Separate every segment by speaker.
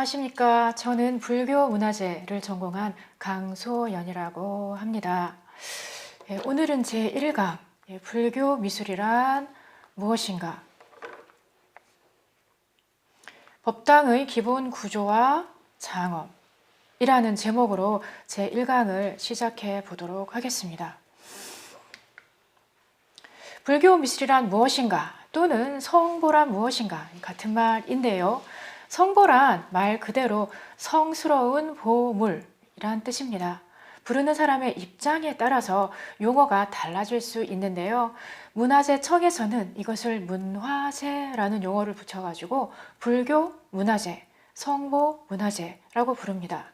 Speaker 1: 안녕하십니까. 저는 불교 문화재를 전공한 강소연이라고 합니다. 오늘은 제1강 불교 미술이란 무엇인가? 법당의 기본 구조와 장엄이라는 제목으로 제1강을 시작해 보도록 하겠습니다. 불교 미술이란 무엇인가? 또는 성보란 무엇인가? 같은 말인데요. 성보란 말 그대로 성스러운 보물이란 뜻입니다. 부르는 사람의 입장에 따라서 용어가 달라질 수 있는데요. 문화재청에서는 이것을 문화재라는 용어를 붙여가지고 불교 문화재, 성보 문화재라고 부릅니다.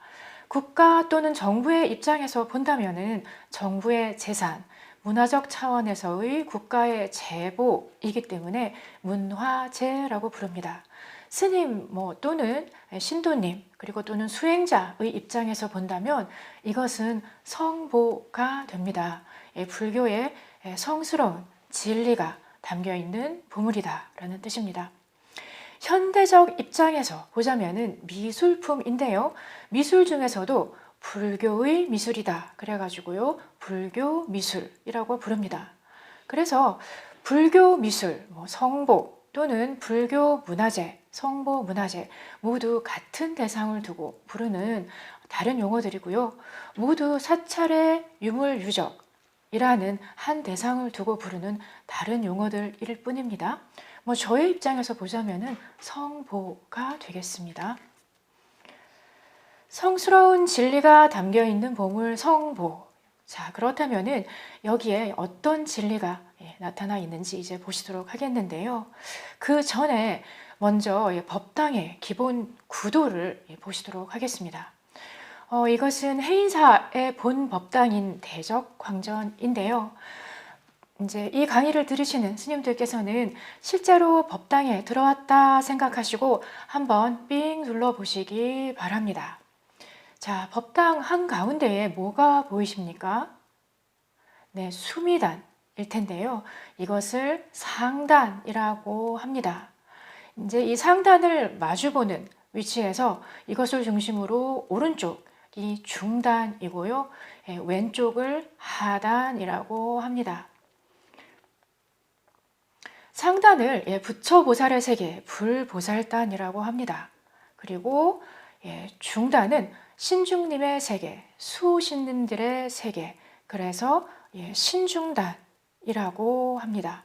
Speaker 1: 국가 또는 정부의 입장에서 본다면은 정부의 재산, 문화적 차원에서의 국가의 제보이기 때문에 문화재라고 부릅니다. 스님 또는 신도님 그리고 또는 수행자의 입장에서 본다면 이것은 성보가 됩니다. 불교의 성스러운 진리가 담겨있는 보물이다 라는 뜻입니다. 현대적 입장에서 보자면은 미술품인데요. 미술 중에서도 불교의 미술이다 그래가지고요 불교 미술이라고 부릅니다. 그래서 불교 미술, 성보 또는 불교 문화재, 성보 문화재 모두 같은 대상을 두고 부르는 다른 용어들이고요. 모두 사찰의 유물유적이라는 한 대상을 두고 부르는 다른 용어들일 뿐입니다. 저의 입장에서 보자면은 성보가 되겠습니다. 성스러운 진리가 담겨 있는 보물 성보. 자, 그렇다면은 여기에 어떤 진리가 나타나 있는지 이제 보시도록 하겠는데요. 그 전에 먼저 법당의 기본 구도를 보시도록 하겠습니다. 이것은 해인사의 본 법당인 대적광전인데요. 이제 이 강의를 들으시는 스님들께서는 실제로 법당에 들어왔다 생각하시고 한번 삥 눌러 보시기 바랍니다. 자, 법당 한가운데에 뭐가 보이십니까? 네, 수미단일 텐데요. 이것을 상단이라고 합니다. 이제 이 상단을 마주보는 위치에서 이것을 중심으로 오른쪽이 중단이고요. 왼쪽을 하단이라고 합니다. 상단을 부처보살의 세계, 불보살단이라고 합니다. 그리고 중단은 신중님의 세계, 수신님들의 세계, 그래서 신중단이라고 합니다.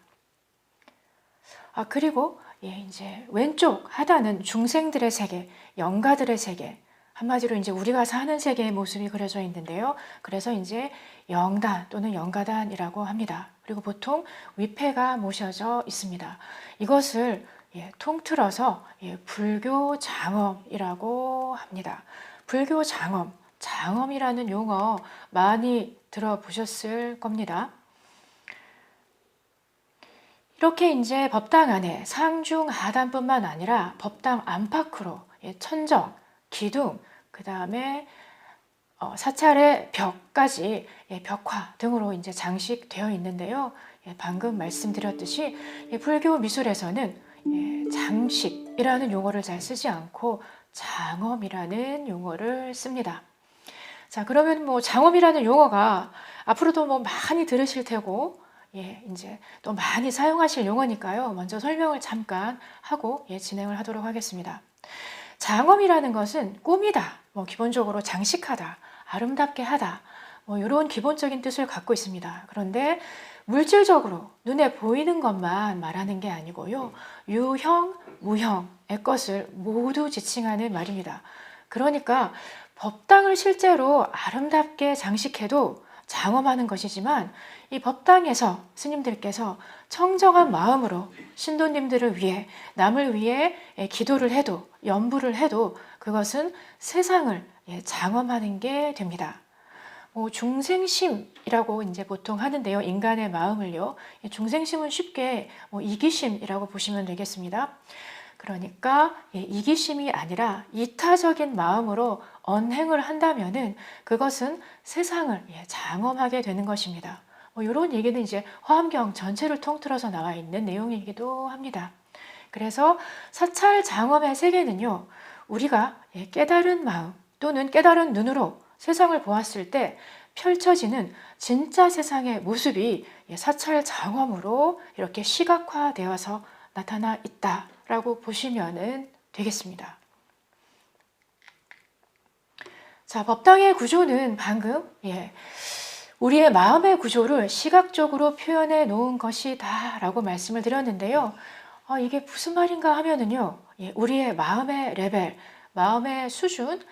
Speaker 1: 그리고 이제 왼쪽 하단은 중생들의 세계, 영가들의 세계, 한마디로 이제 우리가 사는 세계의 모습이 그려져 있는데요. 그래서 이제 영단 또는 영가단이라고 합니다. 그리고 보통 위패가 모셔져 있습니다. 이것을 통틀어서 불교 장엄이라고 합니다. 불교 장엄, 장엄이라는 용어 많이 들어보셨을 겁니다. 이렇게 이제 법당 안에 상중 하단뿐만 아니라 법당 안팎으로 천정, 기둥, 그 다음에 사찰의 벽까지 벽화 등으로 이제 장식되어 있는데요. 방금 말씀드렸듯이 불교 미술에서는 장식이라는 용어를 잘 쓰지 않고 장엄이라는 용어를 씁니다. 자, 그러면 장엄이라는 용어가 앞으로도 많이 들으실 테고 이제 또 많이 사용하실 용어니까요. 먼저 설명을 잠깐 하고 진행을 하도록 하겠습니다. 장엄이라는 것은 꾸미다, 기본적으로 장식하다, 아름답게 하다, 이런 기본적인 뜻을 갖고 있습니다. 그런데 물질적으로 눈에 보이는 것만 말하는 게 아니고요. 유형, 무형의 것을 모두 지칭하는 말입니다. 그러니까 법당을 실제로 아름답게 장식해도 장엄하는 것이지만 이 법당에서 스님들께서 청정한 마음으로 신도님들을 위해 남을 위해 기도를 해도 염불을 해도 그것은 세상을 장엄하는 게 됩니다. 중생심이라고 이제 보통 하는데요. 인간의 마음을요. 중생심은 쉽게 이기심이라고 보시면 되겠습니다. 그러니까 이기심이 아니라 이타적인 마음으로 언행을 한다면은 그것은 세상을 장엄하게 되는 것입니다. 이런 얘기는 이제 화엄경 전체를 통틀어서 나와 있는 내용이기도 합니다. 그래서 사찰 장엄의 세계는요, 우리가 깨달은 마음 또는 깨달은 눈으로 세상을 보았을 때 펼쳐지는 진짜 세상의 모습이 사찰 장엄으로 이렇게 시각화되어서 나타나 있다라고 보시면 되겠습니다. 자, 법당의 구조는 방금 우리의 마음의 구조를 시각적으로 표현해 놓은 것이다 라고 말씀을 드렸는데요. 이게 무슨 말인가 하면은요, 우리의 마음의 레벨, 마음의 수준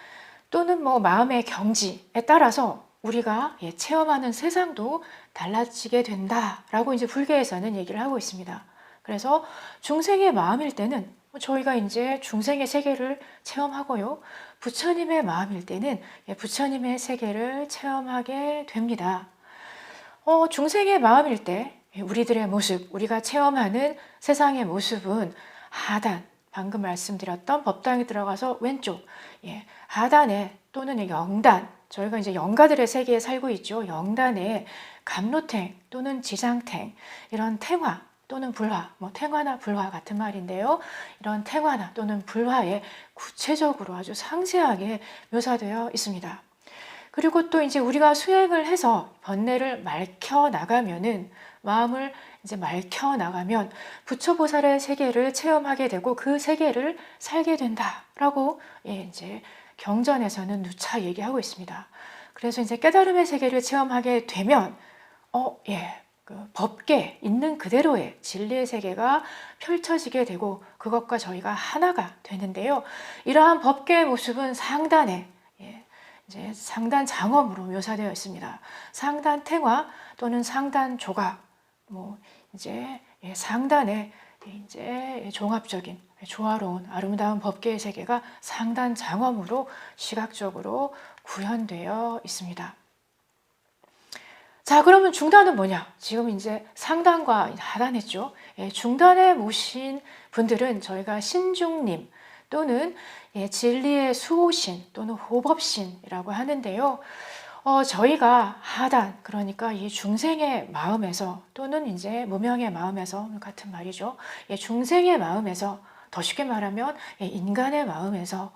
Speaker 1: 또는 뭐 마음의 경지에 따라서 우리가 체험하는 세상도 달라지게 된다라고 이제 불교에서는 얘기를 하고 있습니다. 그래서 중생의 마음일 때는 저희가 이제 중생의 세계를 체험하고요. 부처님의 마음일 때는 부처님의 세계를 체험하게 됩니다. 중생의 마음일 때 우리들의 모습, 우리가 체험하는 세상의 모습은 하단, 방금 말씀드렸던 법당에 들어가서 왼쪽, 하단에 또는 영단, 저희가 이제 영가들의 세계에 살고 있죠. 영단에 감로탱 또는 지상탱, 이런 탱화 또는 불화, 뭐 탱화나 불화 같은 말인데요. 이런 탱화나 또는 불화에 구체적으로 아주 상세하게 묘사되어 있습니다. 그리고 또 이제 우리가 수행을 해서 번뇌를 맑혀 나가면은, 마음을 이제 맑혀 나가면 부처보살의 세계를 체험하게 되고 그 세계를 살게 된다라고 이제 경전에서는 누차 얘기하고 있습니다. 그래서 이제 깨달음의 세계를 체험하게 되면 그 법계 있는 그대로의 진리의 세계가 펼쳐지게 되고 그것과 저희가 하나가 되는데요. 이러한 법계의 모습은 상단에 이제 상단 장엄으로 묘사되어 있습니다. 상단 탱화 또는 상단 조각, 뭐 이제 상단에 이제 종합적인 조화로운 아름다운 법계의 세계가 상단 장엄으로 시각적으로 구현되어 있습니다. 자, 그러면 중단은 뭐냐? 지금 이제 상단과 하단했죠. 중단에 모신 분들은 저희가 신중님 또는 진리의 수호신 또는 호법신이라고 하는데요. 저희가 하단, 그러니까 이 중생의 마음에서 또는 이제 무명의 마음에서, 같은 말이죠. 중생의 마음에서, 더 쉽게 말하면 인간의 마음에서,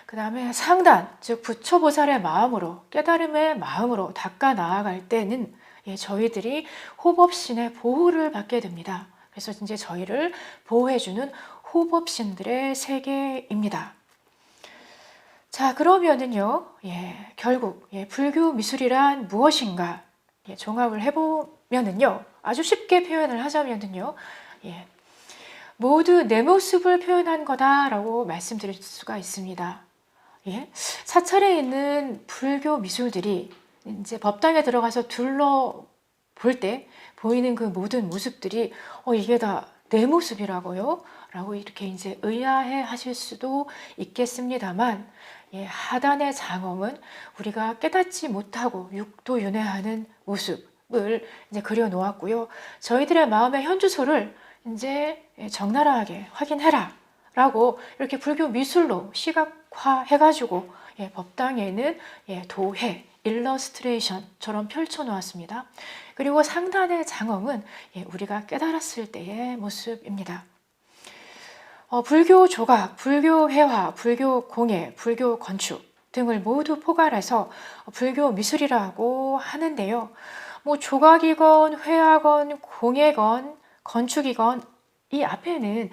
Speaker 1: 그 다음에 상단, 즉 부처보살의 마음으로, 깨달음의 마음으로 닦아 나아갈 때는 저희들이 호법신의 보호를 받게 됩니다. 그래서 이제 저희를 보호해주는 호법신들의 세계입니다. 자, 그러면은요, 결국 불교 미술이란 무엇인가 종합을 해보면은요, 아주 쉽게 표현을 하자면은요, 모두 내 모습을 표현한 거다라고 말씀드릴 수가 있습니다. 사찰에 있는 불교 미술들이 이제 법당에 들어가서 둘러볼 때 보이는 그 모든 모습들이 이게 다 내 모습이라고요? 라고 이렇게 이제 의아해 하실 수도 있겠습니다만, 하단의 장엄은 우리가 깨닫지 못하고 육도윤회하는 모습을 이제 그려 놓았고요. 저희들의 마음의 현주소를 이제 적나라하게 확인해라 라고 이렇게 불교 미술로 시각화해 가지고 법당에는 도해, 일러스트레이션처럼 펼쳐 놓았습니다. 그리고 상단의 장엄은 우리가 깨달았을 때의 모습입니다. 불교 조각, 불교 회화, 불교 공예, 불교 건축 등을 모두 포괄해서 불교 미술이라고 하는데요. 뭐 조각이건 회화건 공예건 건축이건 이 앞에는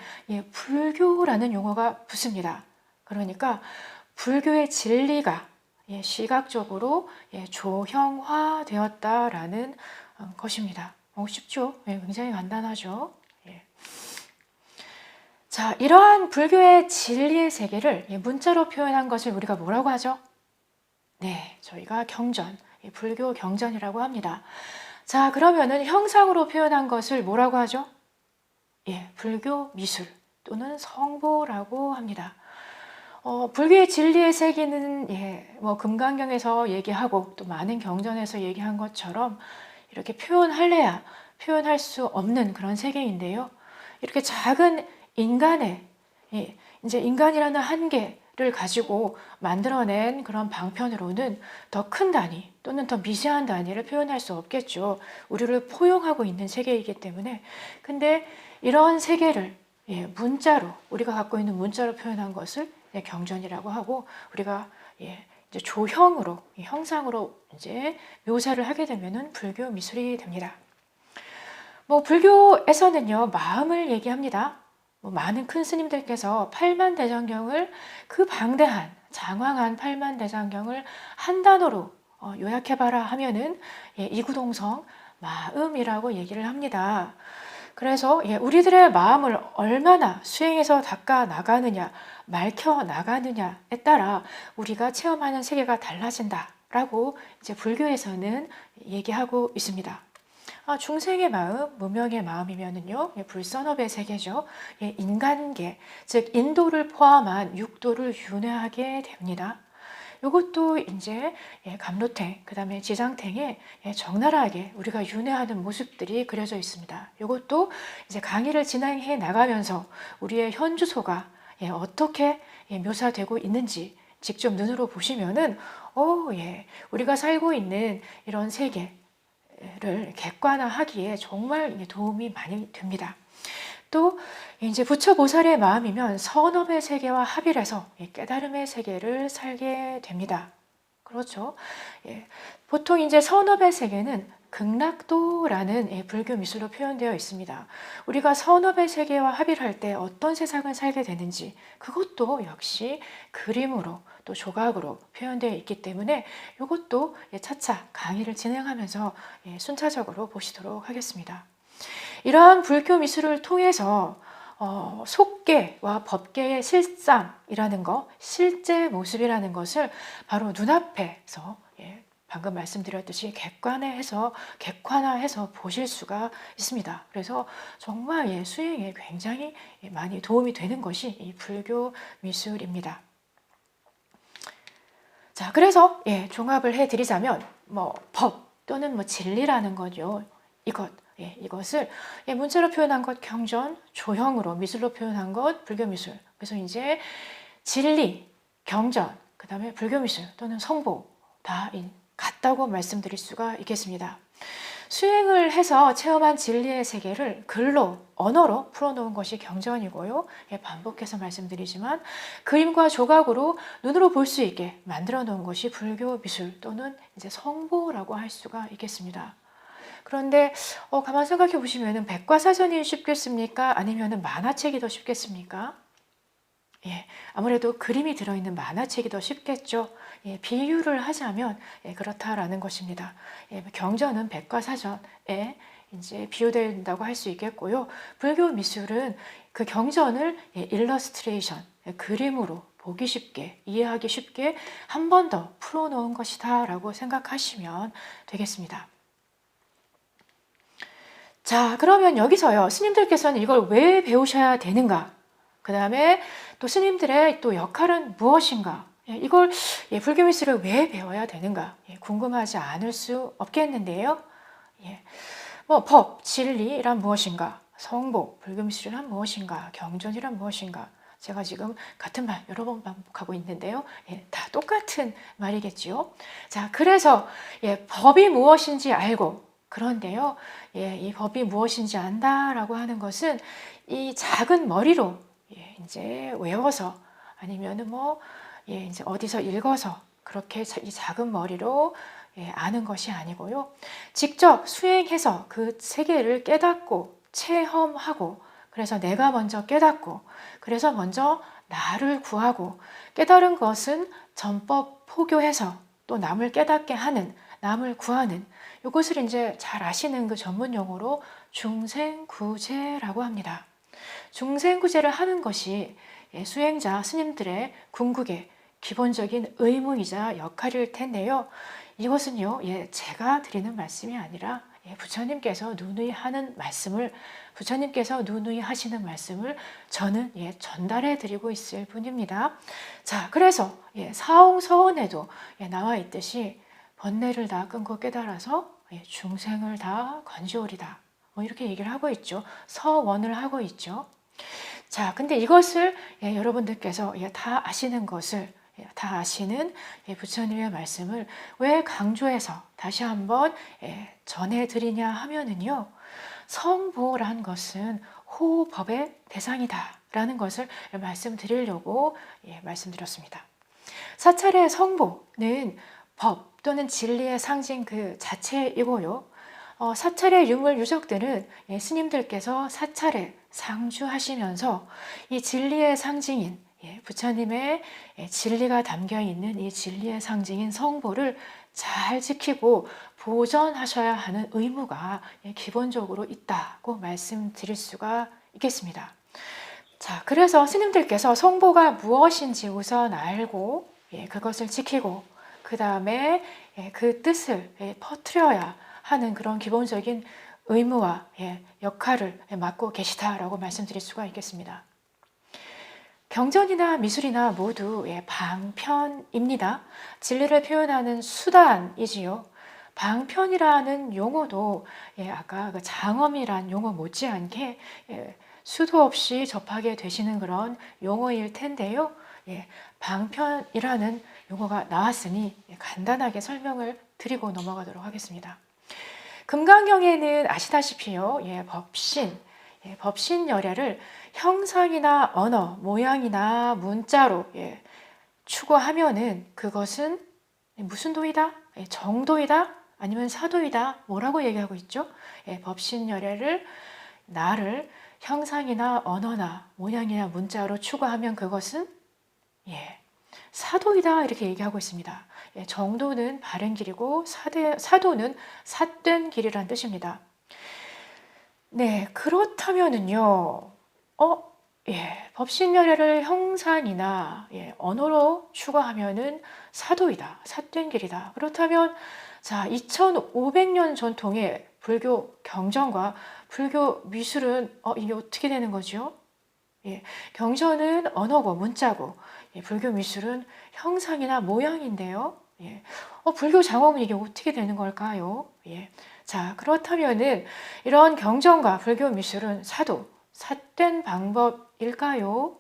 Speaker 1: 불교라는 용어가 붙습니다. 그러니까 불교의 진리가 시각적으로 조형화되었다라는 것입니다. 쉽죠? 굉장히 간단하죠? 자, 이러한 불교의 진리의 세계를 문자로 표현한 것을 우리가 뭐라고 하죠? 네, 저희가 경전, 불교 경전이라고 합니다. 자, 그러면은 형상으로 표현한 것을 뭐라고 하죠? 불교 미술 또는 성보라고 합니다. 불교의 진리의 세계는 뭐 금강경에서 얘기하고 또 많은 경전에서 얘기한 것처럼 이렇게 표현할래야 표현할 수 없는 그런 세계인데요. 이렇게 작은 인간의 이제 인간이라는 한계를 가지고 만들어낸 그런 방편으로는 더 큰 단위 또는 더 미세한 단위를 표현할 수 없겠죠. 우리를 포용하고 있는 세계이기 때문에. 근데 이런 세계를 문자로, 우리가 갖고 있는 문자로 표현한 것을 경전이라고 하고 우리가 이제 조형으로 형상으로 이제 묘사를 하게 되면은 불교 미술이 됩니다. 뭐 불교에서는요 마음을 얘기합니다. 뭐 많은 큰 스님들께서 팔만대장경을 그 방대한 장황한 팔만대장경을 한 단어로 요약해봐라 하면은 이구동성 마음이라고 얘기를 합니다. 그래서 우리들의 마음을 얼마나 수행해서 닦아 나가느냐, 맑혀 나가느냐에 따라 우리가 체험하는 세계가 달라진다라고 이제 불교에서는 얘기하고 있습니다. 중생의 마음, 무명의 마음이면은요, 불선업의 세계죠. 인간계, 즉 인도를 포함한 육도를 윤회하게 됩니다. 이것도 이제 감로탱, 그 다음에 지장탱에 적나라하게 우리가 윤회하는 모습들이 그려져 있습니다. 이것도 이제 강의를 진행해 나가면서 우리의 현주소가 어떻게 묘사되고 있는지 직접 눈으로 보시면은, 우리가 살고 있는 이런 세계를 객관화하기에 정말 도움이 많이 됩니다. 또 이제 부처보살의 마음이면 선업의 세계와 합일해서 깨달음의 세계를 살게 됩니다. 그렇죠. 보통 이제 선업의 세계는 극락도라는 불교 미술로 표현되어 있습니다. 우리가 선업의 세계와 합일할 때 어떤 세상을 살게 되는지 그것도 역시 그림으로 또 조각으로 표현되어 있기 때문에 이것도 차차 강의를 진행하면서 순차적으로 보시도록 하겠습니다. 이러한 불교 미술을 통해서 속계와 법계의 실상이라는 것, 실제 모습이라는 것을 바로 눈앞에서 방금 말씀드렸듯이 객관화해서 보실 수가 있습니다. 그래서 정말 수행에 굉장히 많이 도움이 되는 것이 이 불교 미술입니다. 자, 그래서 종합을 해드리자면 법 또는 진리라는 거죠. 이것을 문자로 표현한 것 경전, 조형으로 미술로 표현한 것 불교 미술. 그래서 이제 진리, 경전, 그 다음에 불교 미술 또는 성보 다 같다고 말씀드릴 수가 있겠습니다. 수행을 해서 체험한 진리의 세계를 글로, 언어로 풀어놓은 것이 경전이고요. 반복해서 말씀드리지만 그림과 조각으로 눈으로 볼 수 있게 만들어 놓은 것이 불교 미술 또는 이제 성보라고 할 수가 있겠습니다. 그런데 가만 생각해 보시면 백과사전이 쉽겠습니까? 아니면 만화책이 더 쉽겠습니까? 아무래도 그림이 들어있는 만화책이 더 쉽겠죠. 비유를 하자면 그렇다라는 것입니다. 경전은 백과사전에 이제 비유된다고 할 수 있겠고요. 불교 미술은 그 경전을 일러스트레이션, 그림으로 보기 쉽게, 이해하기 쉽게 한 번 더 풀어놓은 것이다 라고 생각하시면 되겠습니다. 자, 그러면 여기서요, 스님들께서는 이걸 왜 배우셔야 되는가? 그 다음에 또 스님들의 또 역할은 무엇인가? 이걸 불교 미술을 왜 배워야 되는가? 궁금하지 않을 수 없겠는데요. 법, 진리란 무엇인가? 성보, 불교 미술이란 무엇인가? 경전이란 무엇인가? 제가 지금 같은 말 여러 번 반복하고 있는데요. 다 똑같은 말이겠지요. 자, 그래서 법이 무엇인지 알고, 그런데요, 이 법이 무엇인지 안다라고 하는 것은 이 작은 머리로 이제 외워서 아니면은 이제 어디서 읽어서 그렇게 이 작은 머리로 아는 것이 아니고요. 직접 수행해서 그 세계를 깨닫고 체험하고, 그래서 내가 먼저 깨닫고, 그래서 먼저 나를 구하고, 깨달은 것은 전법 포교해서 또 남을 깨닫게 하는, 남을 구하는, 이것을 이제 잘 아시는 그 전문 용어로 중생구제라고 합니다. 중생구제를 하는 것이 수행자 스님들의 궁극의 기본적인 의무이자 역할일 텐데요. 이것은요, 제가 드리는 말씀이 아니라 부처님께서 누누이 하는 말씀을, 부처님께서 누누이 하시는 말씀을 저는 전달해 드리고 있을 뿐입니다. 자, 그래서 사홍서원에도 나와 있듯이 번뇌를 다 끊고 깨달아서 중생을 다 건지오리다. 이렇게 얘기를 하고 있죠. 서원을 하고 있죠. 자, 근데 이것을 여러분들께서 다 아시는 것을, 다 아시는 부처님의 말씀을 왜 강조해서 다시 한번 전해드리냐 하면은요, 성보란 것은 호법의 대상이다 라는 것을 말씀드리려고 말씀드렸습니다. 사찰의 성보는 법 또는 진리의 상징 그 자체이고요. 사찰의 유물 유적들은 스님들께서 사찰에 상주하시면서 이 진리의 상징인 부처님의 진리가 담겨 있는 이 진리의 상징인 성보를 잘 지키고 보존하셔야 하는 의무가 기본적으로 있다고 말씀드릴 수가 있겠습니다. 자, 그래서 스님들께서 성보가 무엇인지 우선 알고 그것을 지키고 그 다음에 그 뜻을 퍼뜨려야 하는 그런 기본적인 의무와 역할을 맡고 계시다라고 말씀드릴 수가 있겠습니다. 경전이나 미술이나 모두 방편입니다. 진리를 표현하는 수단이지요. 방편이라는 용어도 아까 그 장엄이란 용어 못지않게 수도 없이 접하게 되시는 그런 용어일 텐데요. 방편이라는 용어가 나왔으니 간단하게 설명을 드리고 넘어가도록 하겠습니다. 금강경에는 아시다시피요, 법신 열애를 형상이나 언어, 모양이나 문자로 추구하면은 그것은 무슨 도이다? 정도이다? 아니면 사도이다? 뭐라고 얘기하고 있죠? 법신 열애를 나를 형상이나 언어나 모양이나 문자로 추구하면 그것은 사도이다 이렇게 얘기하고 있습니다. 정도는 바른 길이고 사도는 삿된 길이란 뜻입니다. 네, 그렇다면은요, 법신열애를 형상이나 언어로 추구하면은 사도이다, 삿된 길이다. 그렇다면 자, 2500년 전통의 불교 경전과 불교 미술은 이게 어떻게 되는 거죠? 경전은 언어고 문자고 불교 미술은 형상이나 모양인데요. 불교 장엄은 이게 어떻게 되는 걸까요? 자, 그렇다면은 이런 경전과 불교 미술은 사도, 삿된 방법일까요?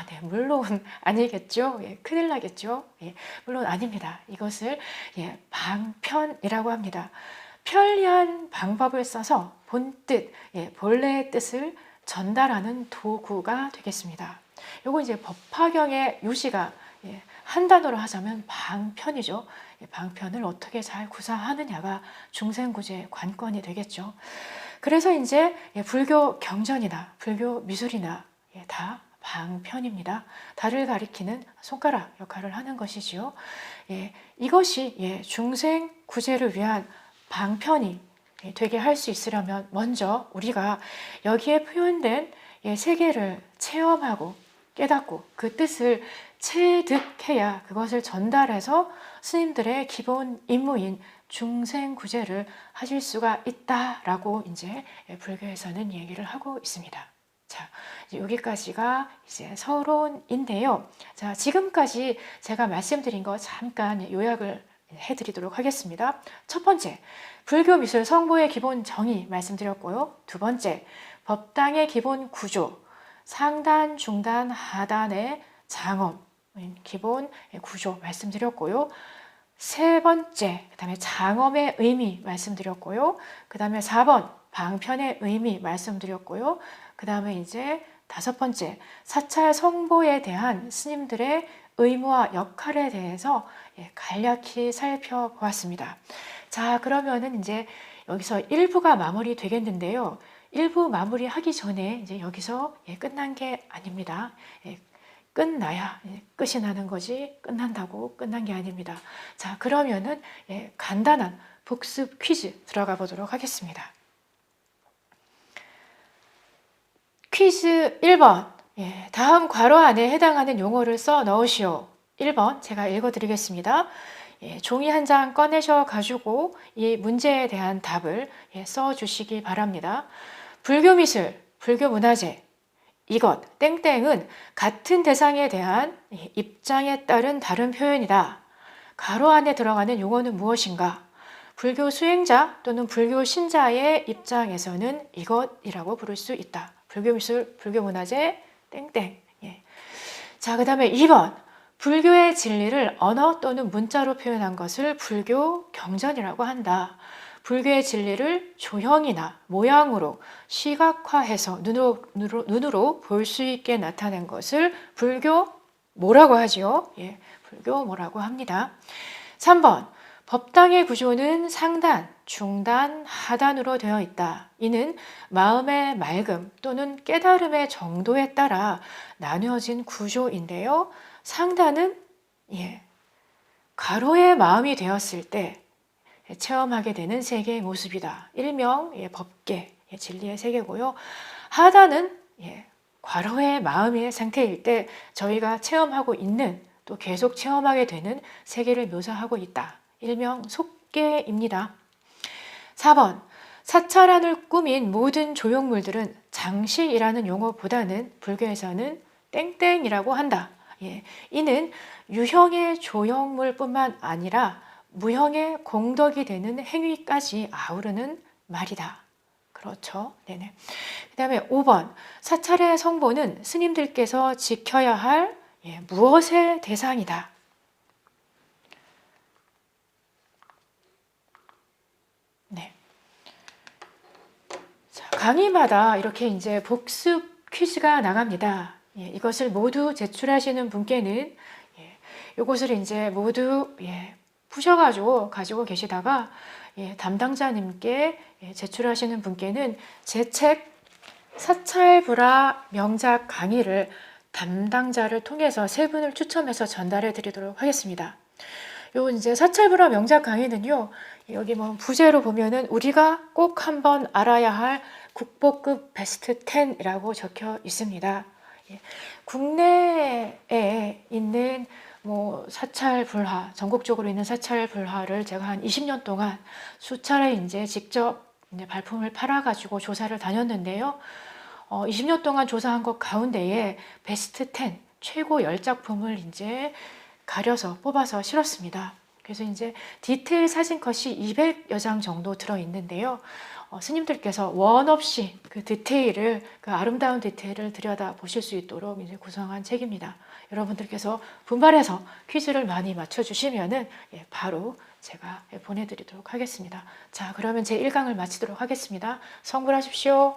Speaker 1: 네, 물론 아니겠죠. 큰일 나겠죠. 물론 아닙니다. 이것을 방편이라고 합니다. 편리한 방법을 써서 본뜻, 본래의 뜻을 전달하는 도구가 되겠습니다. 요거 이제 법화경의 요시가 한 단어로 하자면 방편이죠. 방편을 어떻게 잘 구사하느냐가 중생구제의 관건이 되겠죠. 그래서 이제 불교 경전이나 불교 미술이나 다 방편입니다. 달을 가리키는 손가락 역할을 하는 것이지요. 이것이 중생 구제를 위한 방편이 되게 할 수 있으려면 먼저 우리가 여기에 표현된 세계를 체험하고 깨닫고 그 뜻을 체득해야 그것을 전달해서 스님들의 기본 임무인 중생 구제를 하실 수가 있다라고 이제 불교에서는 얘기를 하고 있습니다. 자, 여기까지가 이제 서론인데요. 자, 지금까지 제가 말씀드린 거 잠깐 요약을 해드리도록 하겠습니다. 첫 번째, 불교 미술 성보의 기본 정의 말씀드렸고요. 두 번째, 법당의 기본 구조, 상단, 중단, 하단의 장엄, 기본 구조 말씀드렸고요. 세 번째, 그 다음에 장엄의 의미 말씀드렸고요. 그 다음에 4번, 방편의 의미 말씀드렸고요. 그 다음에 이제 다섯 번째, 사찰 성보에 대한 스님들의 의무와 역할에 대해서 간략히 살펴보았습니다. 자, 그러면은 이제 여기서 1부가 마무리 되겠는데요. 1부 마무리하기 전에 이제 여기서 끝난 게 아닙니다. 끝나야 끝이 나는 거지 끝난다고 끝난 게 아닙니다. 자, 그러면은 간단한 복습 퀴즈 들어가 보도록 하겠습니다. 퀴즈 1번. 다음 괄호 안에 해당하는 용어를 써 넣으시오. 1번 제가 읽어드리겠습니다. 종이 한 장 꺼내셔 가지고 이 문제에 대한 답을 써주시기 바랍니다. 불교 미술, 불교 문화재, 이것, 땡땡은 같은 대상에 대한 입장에 따른 다른 표현이다. 괄호 안에 들어가는 용어는 무엇인가? 불교 수행자 또는 불교 신자의 입장에서는 이것이라고 부를 수 있다. 불교 미술, 불교 문화재, 땡땡. 자, 그 다음에 2번. 불교의 진리를 언어 또는 문자로 표현한 것을 불교 경전이라고 한다. 불교의 진리를 조형이나 모양으로 시각화해서 눈으로 볼 수 있게 나타낸 것을 불교 뭐라고 하지요? 예, 불교 뭐라고 합니다. 3번, 법당의 구조는 상단, 중단, 하단으로 되어 있다. 이는 마음의 맑음 또는 깨달음의 정도에 따라 나누어진 구조인데요. 상단은 가로의 마음이 되었을 때 체험하게 되는 세계의 모습이다. 일명 법계, 진리의 세계고요. 하단은 괄호의 마음의 상태일 때 저희가 체험하고 있는 또 계속 체험하게 되는 세계를 묘사하고 있다. 일명 속계입니다. 4번, 사찰안을 꾸민 모든 조형물들은 장식이라는 용어보다는 불교에서는 땡땡이라고 한다. 이는 유형의 조형물뿐만 아니라 무형의 공덕이 되는 행위까지 아우르는 말이다. 그렇죠. 네네. 그 다음에 5번, 사찰의 성보는 스님들께서 지켜야 할 무엇의 대상이다. 네. 자, 강의마다 이렇게 이제 복습 퀴즈가 나갑니다. 이것을 모두 제출하시는 분께는 이것을 이제 모두 푸셔가지고 가지고 계시다가 담당자님께 제출하시는 분께는 제 책 사찰불화 명작 강의를 담당자를 통해서 세 분을 추첨해서 전달해 드리도록 하겠습니다. 요 이제 사찰불화 명작 강의는요, 여기 뭐 부제로 보면은 우리가 꼭 한번 알아야 할 국보급 베스트 10이라고 적혀 있습니다. 국내에 있는 뭐 사찰불화, 전국적으로 있는 사찰불화를 제가 한 20년 동안 수차례 이제 직접 발품을 팔아가지고 조사를 다녔는데요. 20년 동안 조사한 것 가운데에 베스트 10, 최고 10작품을 이제 가려서 뽑아서 실었습니다. 그래서 이제 디테일 사진 컷이 200여 장 정도 들어있는데요. 스님들께서 원 없이 그 디테일을, 그 아름다운 디테일을 들여다 보실 수 있도록 이제 구성한 책입니다. 여러분들께서 분발해서 퀴즈를 많이 맞춰주시면은 바로 제가 보내드리도록 하겠습니다. 자, 그러면 제 1강을 마치도록 하겠습니다. 성불하십시오.